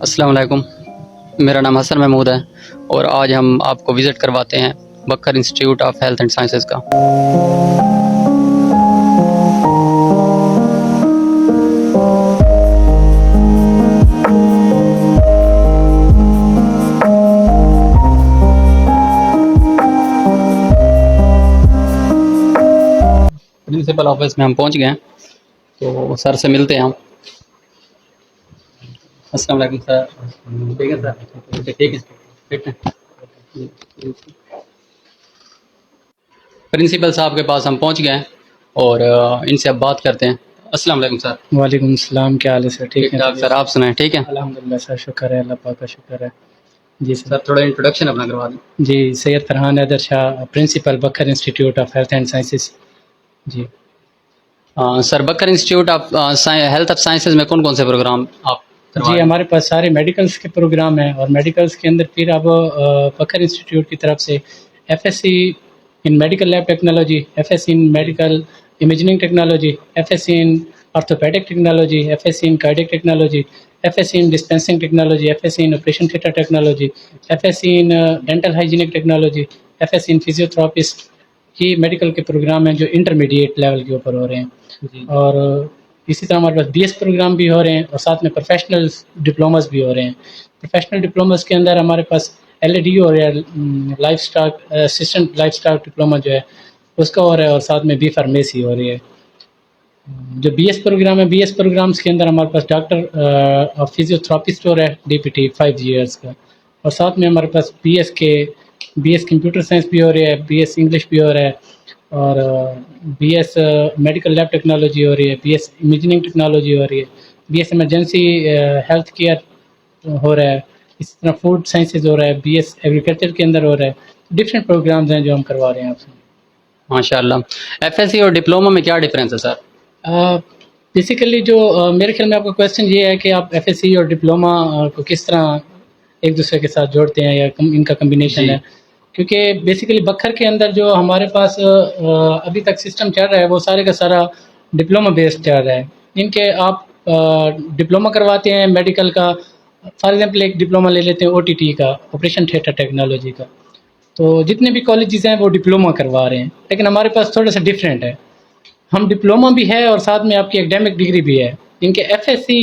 السلام علیکم، میرا نام حسن محمود ہے اور آج ہم آپ کو وزٹ کرواتے ہیں Bakar institute of health and sciences کا۔ پرنسپل آفس میں ہم پہنچ گئے ہیں، تو سر سے ملتے ہیں ہم۔ السلام علیکم سر، ٹھیک ہے سر؟ ٹھیک ہے، ٹھیک ہے۔ پرنسپل صاحب کے پاس ہم پہنچ گئے ہیں اور ان سے اب بات کرتے ہیں۔ السلام علیکم سر۔ وعلیکم السلام، کیا حال ہے سر؟ ٹھیک ٹھاک سر، آپ سنائیں؟ ٹھیک ہے الحمدللہ سر، شکر ہے، اللہ پاک کا شکر ہے۔ جی سر، تھوڑا انٹروڈکشن اپنا کروا دیں۔ جی، Syed Farhan Haider Shah, principal Bakar institute of health and sciences. جی sir, Bakar institute of health of sciences میں کون کون سے پروگرام آپ کروا جی رہے ہیں؟ ہمارے پاس سارے میڈیکلس کے پروگرام ہیں، اور میڈیکلس کے اندر پھر اب بکر انسٹیٹیوٹ کی طرف سے F S C in medical lab technology, F S C in medical imaging technology, F S C in orthopaedic technology, F S C in cardiac technology, F S C in dispensing technology, F S C in operation theatre technology, F S C in dental hygienic technology, F S C in physiotherapist. یہ medical کے programme ہیں جو intermediate level کے اوپر ہو رہے ہیں۔ جی اور اسی طرح ہمارے پاس بی ایس پروگرام بھی ہو رہے ہیں، اور ساتھ میں پروفیشنل ڈپلوماز بھی ہو رہے ہیں۔ پروفیشنل ڈپلوماز کے اندر ہمارے پاس ایل اے ڈی ہو رہا ہے، life stock assistant life stock diploma جو ہے اس کا ہو رہا ہے، اور ساتھ میں بی فارمیسی ہو رہی ہے۔ جو بی ایس پروگرام ہے، بی ایس پروگرامس کے اندر ہمارے پاس ڈاکٹر آف فزیوتھراپسٹ ہو رہا ہے، ڈی پی ٹی 5 ایئرس کا، اور ساتھ میں ہمارے پاس بی ایس کمپیوٹر سائنس بھی ہو رہی ہے، بی ایس انگلش بھی ہو رہا ہے، اور B S medical lab technology ہو رہی ہے، بی ایس امیجنگ ٹیکنالوجی ہو رہی ہے، B S emergency health care ہو رہا ہے، اسی طرح فوڈ سائنسز ہو رہا ہے، بی ایس ایگریکلچر کے اندر ہو رہا ہے۔ ڈفرینٹ پروگرامز ہیں جو ہم کروا رہے ہیں آپ سے۔ ماشاء اللہ۔ ایف ایس سی اور ڈپلوما میں کیا ڈفرینس ہے سر؟ بیسیکلی جو میرے خیال میں آپ کا کویشچن یہ ہے کہ آپ ایف ایس سی اور ڈپلوما کو کس طرح ایک دوسرے کے ساتھ جوڑتے ہیں، یا ان کا کمبینیشن جی ہے۔ کیونکہ بیسیکلی بکر کے اندر جو ہمارے پاس ابھی تک سسٹم چل رہا ہے وہ سارے کا سارا ڈپلوما بیسڈ چل رہا ہے۔ ان کے آپ ڈپلوما کرواتے ہیں میڈیکل کا، فار ایگزامپل ایک ڈپلوما لے لیتے ہیں او ٹی ٹی کا، آپریشن تھیٹر ٹیکنالوجی کا، تو جتنے بھی کالجز ہیں وہ ڈپلوما کروا رہے ہیں، لیکن ہمارے پاس تھوڑا سا ڈفرینٹ ہے۔ ہم ڈپلوما بھی ہے اور ساتھ میں آپ کی ایکڈیمک ڈگری بھی ہے، ان کے F S C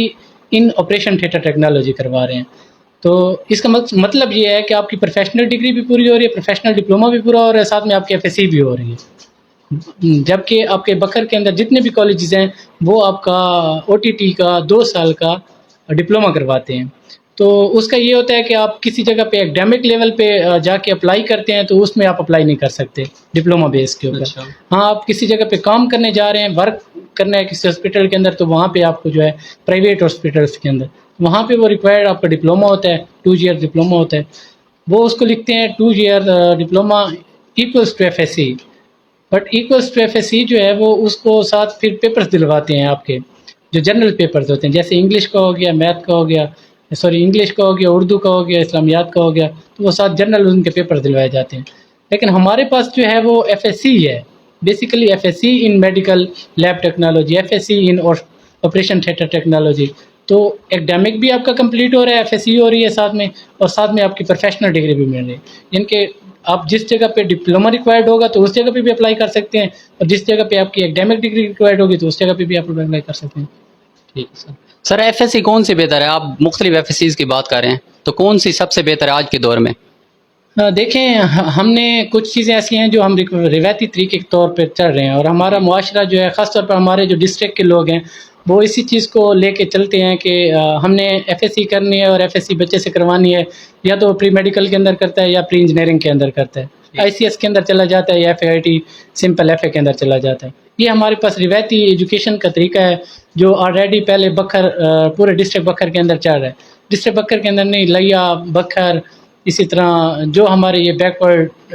in operation theatre technology کروا رہے ہیں۔ تو اس کا مطلب یہ ہے کہ آپ کی پروفیشنل ڈگری بھی پوری ہو رہی ہے، پروفیشنل ڈپلوما بھی پورا ہو رہا ہے، ساتھ میں آپ کی ایف ایس سی بھی ہو رہی ہے۔ جبکہ آپ کے بکر کے اندر جتنے بھی کالجز ہیں وہ آپ کا او ٹی ٹی کا 2 سال کا ڈپلوما کرواتے ہیں۔ تو اس کا یہ ہوتا ہے کہ آپ کسی جگہ پہ ایکڈیمک لیول پہ جا کے اپلائی کرتے ہیں تو اس میں آپ اپلائی نہیں کر سکتے ڈپلوما بیس کے اوپر۔ اچھا، ہاں، آپ کسی جگہ پہ کام کرنے جا رہے ہیں، ورک کرنا ہے کسی ہاسپٹل کے اندر، تو وہاں پہ آپ کو جو ہے پرائیویٹ ہاسپٹلس کے اندر وہاں پہ وہ ریکوائرڈ آپ کا ڈپلوما ہوتا ہے، 2 ایئر ڈپلوما ہوتا ہے۔ وہ اس کو لکھتے ہیں 2 year diploma equals to F S C, but equals to F S C جو ہے وہ اس کو ساتھ پھر پیپرز دلواتے ہیں آپ کے، جو جنرل پیپرز ہوتے ہیں، جیسے انگلش کا ہو گیا، میتھ کا ہو گیا، انگلش کا ہو گیا، اردو کا ہو گیا، اسلامیات کا ہو گیا، تو وہ ساتھ جنرل ان کے پیپر دلوائے جاتے ہیں۔ لیکن ہمارے پاس جو ہے وہ ایف ایس سی ہے، basically F S C in medical lab technology, F S C in operation theatre technology. تو ایکڈیمک بھی آپ کا کمپلیٹ ہو رہا ہے، ایف ایس سی ہو رہی ہے ساتھ میں، اور ساتھ میں آپ کی پروفیشنل ڈگری بھی مل رہی ہے، ان کے آپ جس جگہ پہ ڈپلوما ریکوائرڈ ہوگا تو اس جگہ پہ بھی اپلائی کر سکتے ہیں، اور جس جگہ پہ آپ کی ایکڈیمک ڈگری ریکوائرڈ ہوگی تو اس جگہ پہ بھی آپ اپلائی کر سکتے ہیں۔ ٹھیک ہے سر۔ سر، ایف ایس سی کون سی بہتر ہے؟ آپ مختلف ایف ایس سیز کی بات کر رہے ہیں، تو کون سی سب سے بہتر ہے آج کے دور میں؟ دیکھیں، ہم نے کچھ چیزیں ایسی ہیں جو ہم روایتی طریقے کے طور پہ چل رہے ہیں، اور ہمارا معاشرہ جو ہے، خاص طور پر ہمارے جو ڈسٹرکٹ کے لوگ ہیں وہ اسی چیز کو لے کے چلتے ہیں کہ ہم نے ایف ایس سی کرنی ہے، اور ایف ایس سی بچے سے کروانی ہے، یا تو پری میڈیکل کے اندر کرتا ہے یا پری انجینئرنگ کے اندر کرتا ہے، آئی سی ایس کے اندر چلا جاتا ہے، یا F A I T simple F A کے اندر چلا جاتا ہے۔ یہ ہمارے پاس روایتی ایجوکیشن کا طریقہ ہے جو آلریڈی پہلے بکر پورے ڈسٹرکٹ بکر کے اندر چل رہا ہے۔ ڈسٹرکٹ بکر کے اندر نہیں، لیا، بکر، اسی طرح جو ہمارے یہ بیکورڈ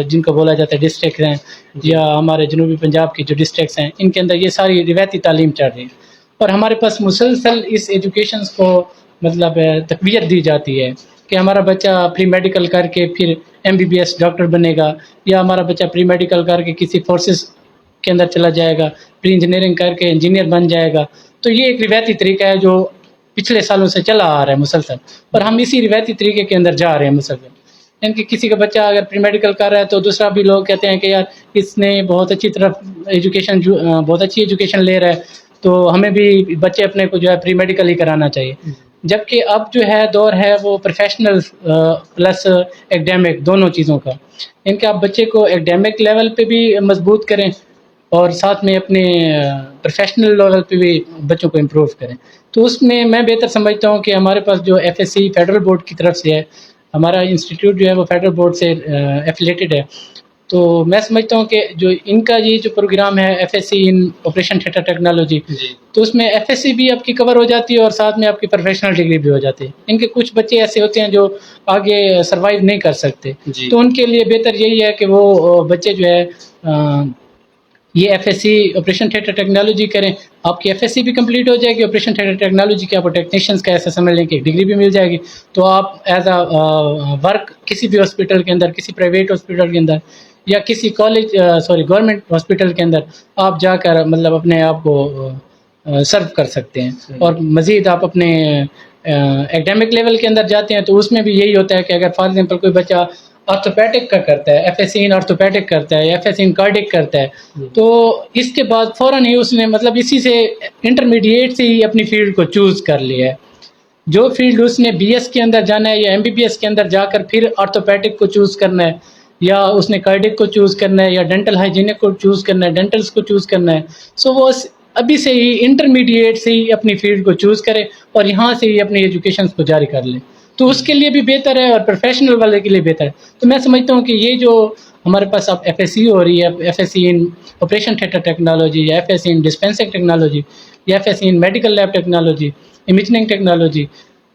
جن کو بولا جاتا ہے ڈسٹرکٹ ہیں، یا ہمارے جنوبی پنجاب کی جو ڈسٹرکٹس ہیں، ان کے اندر یہ ساری روایتی تعلیم چل رہی ہے، اور ہمارے پاس مسلسل اس ایجوکیشنس کو مطلب تقویت دی جاتی ہے کہ ہمارا بچہ پری میڈیکل کر کے پھر M B B S doctor بنے گا، یا ہمارا بچہ پری میڈیکل کر کے کسی فورسز کے اندر چلا جائے گا، پری انجینئرنگ کر کے انجینئر بن جائے گا۔ تو یہ ایک روایتی طریقہ ہے جو پچھلے سالوں سے چلا آ رہا ہے مسلسل, اور ہم اسی روایتی طریقے کے اندر جا رہے ہیں مسلسل. یعنی کہ کسی کا بچہ اگر پری میڈیکل کر رہا ہے تو دوسرا بھی لوگ کہتے ہیں کہ یار اس نے بہت اچھی طرف بہت اچھی ایجوکیشن لے رہا ہے, تو ہمیں بھی بچے اپنے کو جو ہے پری میڈیکل ہی کرانا چاہیے. جبکہ اب جو ہے دور ہے وہ پروفیشنل پلس ایکڈیمک دونوں چیزوں کا. ان کے آپ بچے کو ایکڈیمک لیول پہ بھی مضبوط کریں اور ساتھ میں اپنے پروفیشنل لیول پہ بھی بچوں کو امپروو کریں. تو اس میں بہتر سمجھتا ہوں کہ ہمارے پاس جو F S C federal board کی طرف سے ہے, ہمارا انسٹیٹیوٹ جو ہے وہ فیڈرل بورڈ سے ایفیلیٹڈ ہے, تو میں سمجھتا ہوں کہ جو ان کا یہ جو پروگرام ہے F S C in operation theatre technology, تو اس میں ایف ایس سی بھی آپ کی کور ہو جاتی ہے اور ساتھ میں آپ کی پروفیشنل ڈگری بھی ہو جاتی ہے. ان کے کچھ بچے ایسے ہوتے ہیں جو آگے سروائیو نہیں کر سکتے, تو ان کے لیے بہتر یہی ہے کہ وہ بچے جو ہے یہ F S C operation theatre technology کریں. آپ کی ایف ایس سی بھی کمپلیٹ ہو جائے گی, آپریشن تھیٹر ٹیکنالوجی کے آپ کو ٹیکنیشینس کا ایسا سمجھ لیں کہ ایک ڈگری بھی مل جائے گی, تو آپ ایز اے ورک کسی بھی ہاسپٹل کے اندر, کسی پرائیویٹ ہاسپٹل کے اندر یا کسی گورنمنٹ ہاسپٹل کے اندر آپ جا کر مطلب اپنے آپ کو سرو کر سکتے ہیں. اور مزید آپ اپنے ایکڈیمک لیول کے اندر جاتے ہیں تو اس میں بھی یہی ہوتا ہے کہ اگر فار ایگزامپل کوئی بچہ آرتھوپیڈک کا کرتا ہے, F S C in orthopaedic کرتا ہے, F S C in cardiac کرتا ہے, تو اس کے بعد فوراً ہی اس نے مطلب اسی سے انٹرمیڈیٹ سے ہی اپنی فیلڈ کو چوز کر لیا ہے. جو فیلڈ اس نے بی ایس کے اندر جانا ہے یا ایم بی بی ایس کے اندر جا کر پھر آرتھوپیڈک کو چوز کرنا ہے, یا اس نے کارڈک کو چوز کرنا ہے, یا ڈینٹل ہائیجینک کو چوز کرنا ہے, ڈینٹلس کو چوز کرنا ہے, سو وہ ابھی سے ہی انٹرمیڈیٹ سے ہی اپنی فیلڈ کو چوز کرے اور یہاں سے ہی اپنی ایجوکیشن کو جاری کر لے, تو اس کے لیے بھی بہتر ہے اور پروفیشنل والے کے لیے بہتر ہے. تو میں سمجھتا ہوں کہ یہ جو ہمارے پاس اب ایف ایس سی ہو رہی ہے, F S C in operation theatre technology, یا F S C in dispensing technology, یا F S C in medical lab technology, imaging technology,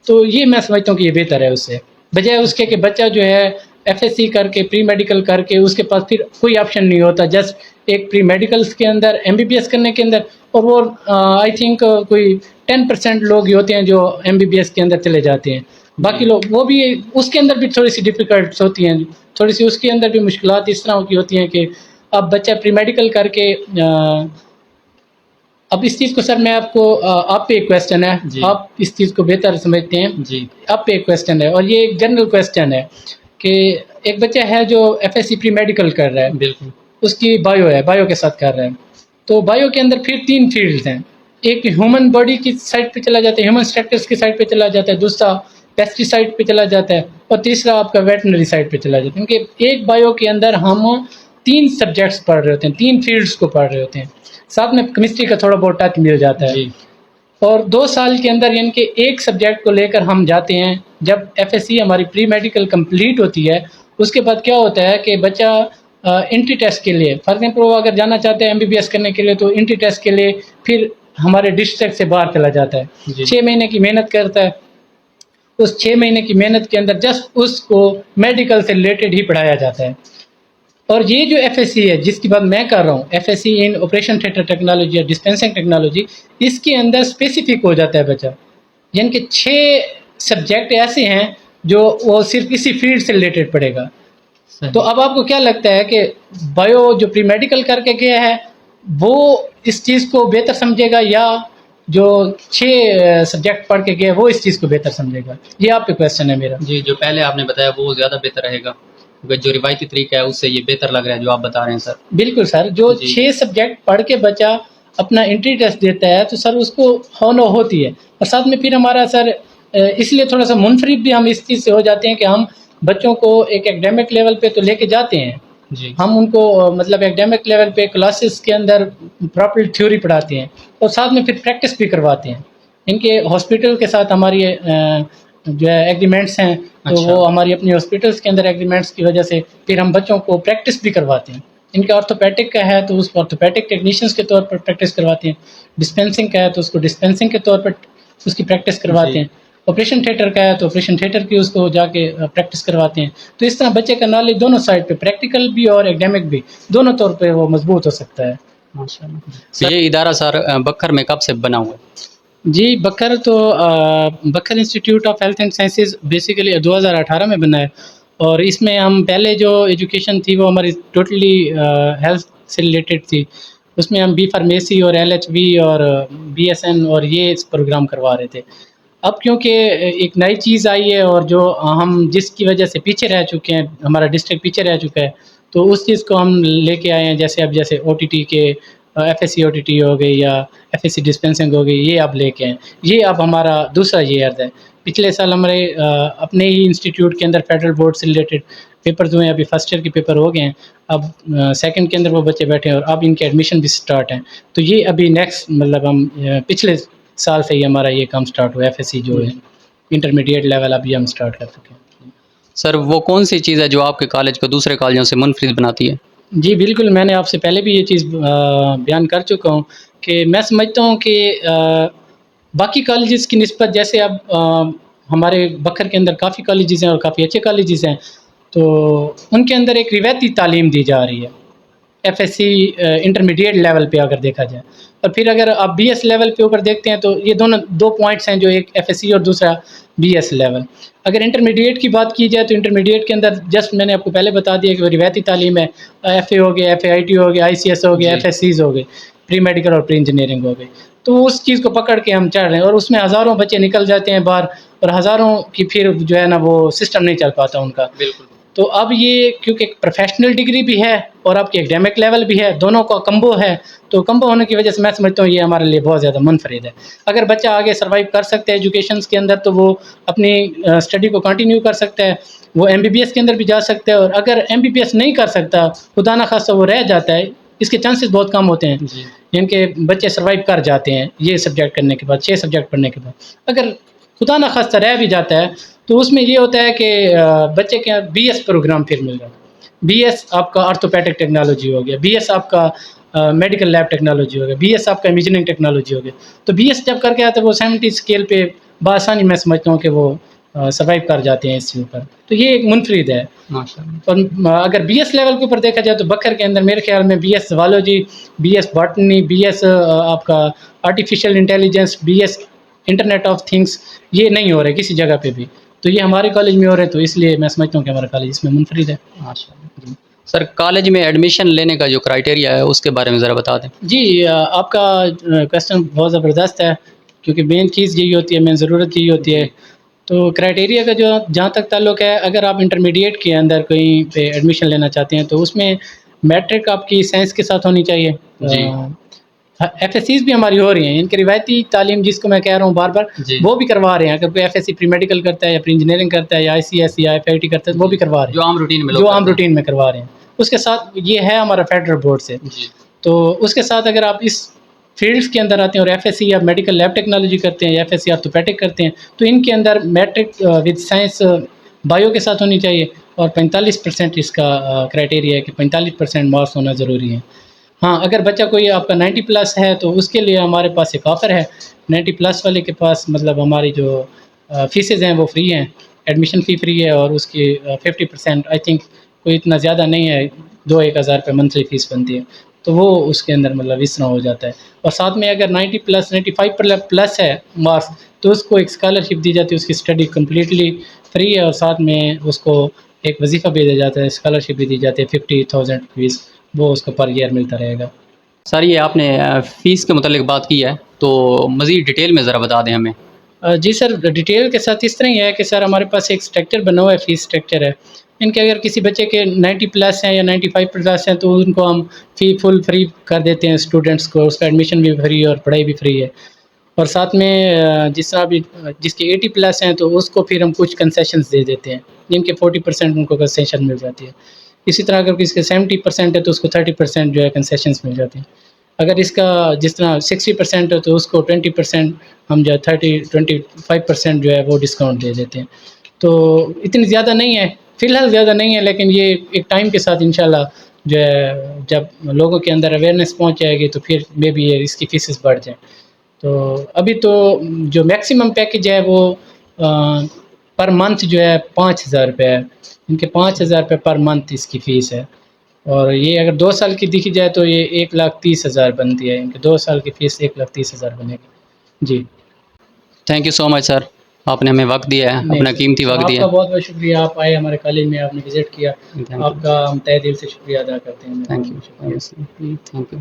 تو یہ میں سمجھتا ہوں کہ یہ بہتر ہے اس سے بجائے اس کے کہ بچہ جو ہے ایف ایس سی کر کے پری میڈیکل کر کے اس کے پاس پھر کوئی آپشن نہیں ہوتا, جسٹ ایک پری میڈیکلس کے اندر ایم بی بی ایس کرنے کے اندر, اور وہ آئی تھنک کوئی 10% لوگ ہی ہوتے ہیں جو ایم بی بی ایس کے اندر چلے جاتے ہیں. باقی لوگ وہ بھی اس کے اندر بھی تھوڑی سی ڈیفیکلٹس ہوتی ہیں, تھوڑی سی اس کے اندر بھی مشکلات اس طرح کی ہوتی ہیں کہ اب بچہ پری میڈیکل کر کے اب اس چیز کو سر میں آپ پہ ایک کویسچن ہے, آپ اس چیز کو بہتر سمجھتے ہیں, آپ پہ ایک کویسچن ہے, اور یہ ایک جنرل کویسچن ہے کہ ایک بچہ ہے جو F S C pre medical کر رہا ہے, بالکل اس کی بایو کے ساتھ کر رہا ہے, تو بایو کے اندر پھر 3 فیلڈز ہیں, ایک ہیومن باڈی کی سائڈ پہ چلا جاتا ہے, ہیومن اسٹرکچرس کی سائڈ پہ چلا جاتا ہے, دوسرا پیسٹی سائڈ پہ چلا جاتا ہے, اور تیسرا آپ کا ویٹنری سائڈ پہ چلا جاتا ہے. کیونکہ ایک بایو کے اندر ہم 3 سبجیکٹس پڑھ رہے ہوتے ہیں, 3 فیلڈس کو پڑھ رہے ہوتے ہیں, ساتھ میں کیمسٹری کا تھوڑا بہت ٹچ مل جاتا ہے, اور 2 سال کے اندر یعنی کہ ایک سبجیکٹ کو لے کر ہم جاتے ہیں. جب ایف ایس سی ہماری پری میڈیکل کمپلیٹ ہوتی ہے اس کے بعد کیا ہوتا ہے کہ بچہ انٹری ٹیسٹ کے لیے فار ایگزامپل وہ اگر جانا چاہتے ہیں ایم بی بی ایس کرنے کے لیے, تو انٹری ٹیسٹ کے لیے پھر ہمارے ڈسٹرکٹ سے باہر چلا جاتا ہے, 6 مہینے کی محنت کرتا ہے. اس 6 مہینے کی محنت کے اندر جسٹ اس کو میڈیکل سے ریلیٹڈ ہی پڑھایا جاتا ہے. اور یہ جو ایف ایس سی ہے جس کی بات میں کر رہا ہوں, F S C in operation theatre technology یا ڈسپینسنگ ٹیکنالوجی, اس کے اندر اسپیسیفک ہو جاتا ہے بچہ, یعنی کہ 6 سبجیکٹ ایسے ہیں جو وہ صرف اسی فیلڈ سے ریلیٹڈ پڑھے گا. تو اب آپ کو کیا لگتا ہے کہ بایو جو پری میڈیکل کر کے گیا ہے وہ اس چیز کو بہتر سمجھے گا, یا جو 6 سبجیکٹ پڑھ کے گئے وہ اس چیز کو بہتر سمجھے گا؟ یہ آپ پہ کویسچن ہے میرا. جی, جو پہلے آپ نے بتایا وہ زیادہ بہتر رہے گا, کیونکہ جو روایتی طریقہ ہے اس سے یہ بہتر لگ رہا ہے جو آپ بتا رہے ہیں سر. بالکل سر, جو 6 سبجیکٹ پڑھ کے بچہ اپنا انٹری ٹیسٹ دیتا ہے تو سر اس کو ہونو ہوتی ہے, اور ساتھ میں پھر ہمارا سر اس لیے تھوڑا سا منفرد بھی ہم اس چیز سے ہو جاتے ہیں کہ ہم بچوں کو ایک ایکڈیمک لیول پہ تو لے کے جاتے ہیں, ہم ان کو مطلب ایکڈیمک لیول پہ کلاسز کے اندر پراپر تھیوری پڑھاتے ہیں اور ساتھ میں پھر پریکٹس بھی کرواتے ہیں. ان کے ہاسپٹل کے ساتھ ہماری جو ہے ایگریمنٹس ہیں, تو وہ ہماری اپنی ہاسپٹلس کے اندر ایگریمنٹس کی وجہ سے پھر ہم بچوں کو پریکٹس بھی کرواتے ہیں. ان کا آرتھوپیڈک کا ہے تو اس کو آرتھوپیڈک ٹیکنیشینس کے طور پر پریکٹس کرواتے ہیں, ڈسپینسنگ کا ہے تو اس کو ڈسپینسنگ کے طور پر اس کی پریکٹس کرواتے ہیں, آپریشن تھیٹر کا ہے تو آپریشن تھیٹر کی اس کو جا کے پریکٹس کرواتے ہیں. تو اس طرح بچے کا نالج دونوں سائڈ پہ, پریکٹیکل بھی اور ایکڈیمک بھی, دونوں طور پہ وہ مضبوط ہو سکتا ہے. ماشاءاللہ. یہ ادارہ سر بکھر میں کب سے بنا ہوا ہے؟ جی, بکھر institute of health and sciences basically 2018 میں بنا ہے, اور اس میں ہم پہلے جو ایجوکیشن تھی وہ ہماری ٹوٹلی ہیلتھ سے ریلیٹڈ تھی. اس میں ہم بی فارمیسی اور ایل ایچ بی اور بی ایس این اور یہ پروگرام کروا رہے تھے. اب کیونکہ ایک نئی چیز آئی ہے اور جو ہم جس کی وجہ سے پیچھے رہ چکے ہیں، ہمارا ڈسٹرکٹ پیچھے رہ چکا ہے، تو اس چیز کو ہم لے کے آئے ہیں. جیسے او ٹی ٹی کے F S C O T T ہو گئی یا ایف ایس سی ڈسپینسنگ ہو گئی، یہ اب لے کے آئے. یہ اب ہمارا دوسرا ایئر ہے. پچھلے سال ہمارے اپنے ہی انسٹیٹیوٹ کے اندر فیڈرل بورڈ سے ریلیٹڈ پیپرز ہوئے ہیں. ابھی فرسٹ ایئر کے پیپر ہو گئے ہیں، اب سیکنڈ کے اندر وہ بچے بیٹھے ہیں اور اب ان کے ایڈمیشن بھی سٹارٹ ہیں. تو یہ ابھی نیکسٹ مطلب ہم پچھلے سال سے ہی ہمارا یہ کام سٹارٹ ہوا ہے. ایف ایس سی جو ہے انٹرمیڈیٹ لیول ابھی ہم سٹارٹ کر چکے ہیں. سر وہ کون سی چیز ہے جو آپ کے کالج کو دوسرے کالجوں سے منفرد بناتی ہے؟ جی بالکل، میں نے آپ سے پہلے بھی یہ چیز بیان کر چکا ہوں کہ میں سمجھتا ہوں کہ باقی کالجز کی نسبت، جیسے اب ہمارے بکھر کے اندر کافی کالجز ہیں اور کافی اچھے کالجز ہیں، تو ان کے اندر ایک روایتی تعلیم دی جا رہی ہے F S C intermediate level پہ اگر دیکھا جائے. اور پھر اگر آپ بی ایس لیول پہ اوپر دیکھتے ہیں تو یہ دونوں دو پوائنٹس ہیں، جو ایک ایف ایس سی اور دوسرا بی ایس لیول. اگر انٹرمیڈیٹ کی بات کی جائے تو انٹرمیڈیٹ کے اندر جسٹ میں نے آپ کو پہلے بتا دیا کہ وہ روایتی تعلیم ہے. ایف اے ہو گیا، ایف اے آئی ٹی ہو گیا، آئی سی ایس ہو گیا، ایف ایس سیز ہو گئے، پری میڈیکل اور پری انجینئرنگ ہو گئی. تو اس چیز کو پکڑ کے ہم چڑھ رہے ہیں اور اس میں ہزاروں بچے نکل جاتے ہیں باہر، اور ہزاروں کی پھر جو ہے نا وہ سسٹم نہیں چل پاتا ان کا. بالکل. تو اب یہ کیونکہ پروفیشنل ڈگری بھی ہے اور آپ کی ایکڈیمک لیول بھی ہے، دونوں کا کمبو ہے، تو کمبو ہونے کی وجہ سے میں سمجھتا ہوں یہ ہمارے لیے بہت زیادہ منفرد ہے. اگر بچہ آگے سروائیو کر سکتا ہے ایجوکیشنس کے اندر تو وہ اپنی اسٹڈی کو کنٹینیو کر سکتا ہے، وہ ایم بی بی ایس کے اندر بھی جا سکتا ہے. اور اگر ایم بی بی ایس نہیں کر سکتا، خدا نخواستہ وہ رہ جاتا ہے، اس کے چانسز بہت کم ہوتے ہیں. جی. یعنی کہ بچے سروائیو کر جاتے ہیں یہ سبجیکٹ کرنے کے بعد، 6 سبجیکٹ پڑھنے کے بعد. اگر خدا نخواستہ رہ بھی جاتا ہے تو اس میں یہ ہوتا ہے کہ بچے کے بی ایس پروگرام پھر مل جاتا ہے. بی ایس آپ کا آرتھوپیڈک ٹیکنالوجی ہو گیا، بی ایس آپ کا میڈیکل لیب ٹیکنالوجی ہو گیا، بی ایس آپ کا امیجننگ ٹیکنالوجی ہو گیا. تو بی ایس جب کر کے آتے ہیں وہ 70 اسکیل پہ بآسانی میں سمجھتا ہوں کہ وہ سروائیو کر جاتے ہیں اس کے اوپر. تو یہ ایک منفرد ہے. اور اگر بی ایس لیول کے اوپر دیکھا جائے تو بکھر کے اندر میرے خیال میں B S zoology, B S botany, B S آپ کا artificial intelligence, B S internet of things, یہ نہیں ہو رہے کسی جگہ پہ بھی. تو یہ ہمارے کالج میں ہو رہے ہیں، تو اس لیے میں سمجھتا ہوں کہ ہمارا کالج اس میں منفرد ہے. سر کالج میں ایڈمیشن لینے کا جو کرائٹیریا ہے اس کے بارے میں ذرا بتا دیں. جی آپ کا کویسچن بہت زبردست ہے، کیونکہ مین چیز یہی ہوتی ہے، مین ضرورت یہی ہوتی ہے. تو کرائٹیریا کا جو جہاں تک تعلق ہے، اگر آپ انٹرمیڈیٹ کے اندر کہیں پہ ایڈمیشن لینا چاہتے ہیں تو اس میں میٹرک آپ کی سائنس کے ساتھ ہونی چاہیے. جی. ایف ایس سیز بھی ہماری ہو رہی ہیں، ان کی روایتی تعلیم جس کو میں کہہ رہا ہوں بار بار، جی. وہ بھی کروا رہے ہیں. اگر کوئی F S C pre medical کرتا ہے یا پری انجینئرنگ کرتا ہے یا آئی سی ایس یا ایف آئی ٹی کرتا ہے، وہ بھی کروا رہے ہیں، جو عام روٹین میں کروا رہے ہیں. اس کے ساتھ یہ ہے ہمارا فیڈرل بورڈ سے. جی. تو اس کے ساتھ اگر آپ اس فیلڈس کے اندر آتے ہیں اور ایف ایس سی یا میڈیکل لیب ٹیکنالوجی کرتے ہیں یا ایف ایس سی آرتھوپیڈک کرتے ہیں، تو ان کے اندر میٹرک وتھ سائنس بایو کے ساتھ ہونی چاہیے. اور 45% اس کا کرائٹیریا ہے کہ 45% مارکس ہونا ضروری ہے. ہاں اگر بچہ کوئی آپ کا 90 پلس ہے تو اس کے لیے ہمارے پاس ایک آفر ہے. 90 پلس والے کے پاس مطلب ہماری جو فیسز ہیں وہ فری ہیں، ایڈمیشن فی فری ہے، اور اس کی 50% آئی تھنک کوئی اتنا زیادہ نہیں ہے، 2-1 ہزار روپے منتھلی فیس بنتی ہے. تو وہ اس کے اندر مطلب اس طرح ہو جاتا ہے. اور ساتھ میں اگر 90 پلس 95 پلس ہے مارکس تو اس کو ایک اسکالرشپ دی جاتی ہے، اس کی اسٹڈی کمپلیٹلی فری ہے، اور ساتھ میں اس کو ایک وظیفہ بھی دیا جاتا ہے، اسکالرشپ بھی دی جاتی ہے 50,000 فیس، وہ اس کو پر ایئر ملتا رہے گا. سر یہ آپ نے فیس کے متعلق بات کی ہے تو مزید ڈیٹیل میں ذرا بتا دیں ہمیں. جی سر، ڈیٹیل کے ساتھ اس طرح ہی ہے کہ سر ہمارے پاس ایک اسٹرکچر بنا ہوا ہے، فیس اسٹرکچر ہے. ان کے اگر کسی بچے کے 90 پلس ہیں یا 95 پلس ہیں تو ان کو ہم فی فل فری کر دیتے ہیں اسٹوڈنٹس کو، اس کا ایڈمیشن بھی فری ہے اور پڑھائی بھی فری ہے. اور ساتھ میں جس طرح بھی جس کے 80 پلس ہیں تو اس کو پھر ہم کچھ کنسیشنز دے دیتے ہیں، جن کے 40% ان کو کنسیشن مل جاتی ہے. اسی طرح اگر کسی کے 70% ہے تو اس کو 30% جو ہے کنسیشنز مل جاتی ہیں. اگر اس کا جس طرح 60% ہے تو اس کو 20% ہم جو ہے 25% جو ہے وہ ڈسکاؤنٹ دے دیتے ہیں. تو اتنی زیادہ نہیں ہے فی الحال، زیادہ نہیں ہے، لیکن یہ ایک ٹائم کے ساتھ انشاءاللہ جو ہے جب لوگوں کے اندر اویئرنیس پہنچ جائے گی تو پھر مے بی اس کی فیسز بڑھ جائیں. تو ابھی تو جو میکسیمم پیکیج ہے وہ پر منتھ جو ہے 5,000 روپے ہے. ان کے 5,000 روپے پر منتھ اس کی فیس ہے. اور یہ اگر 2 سال کی دیکھی جائے تو یہ 1,30,000 بنتی ہے. ان کے 2 سال کی فیس 1,30,000 بنے گی. جی تھینک یو سو مچ سر، آپ نے ہمیں وقت دیا ہے، اپنا قیمتی وقت دیا. آپ کا بہت بہت شکریہ، آپ آئے ہمارے کالج میں، آپ نے وزٹ کیا، آپ کا ہم تہہ دل سے شکریہ ادا کرتے ہیں. Thank you.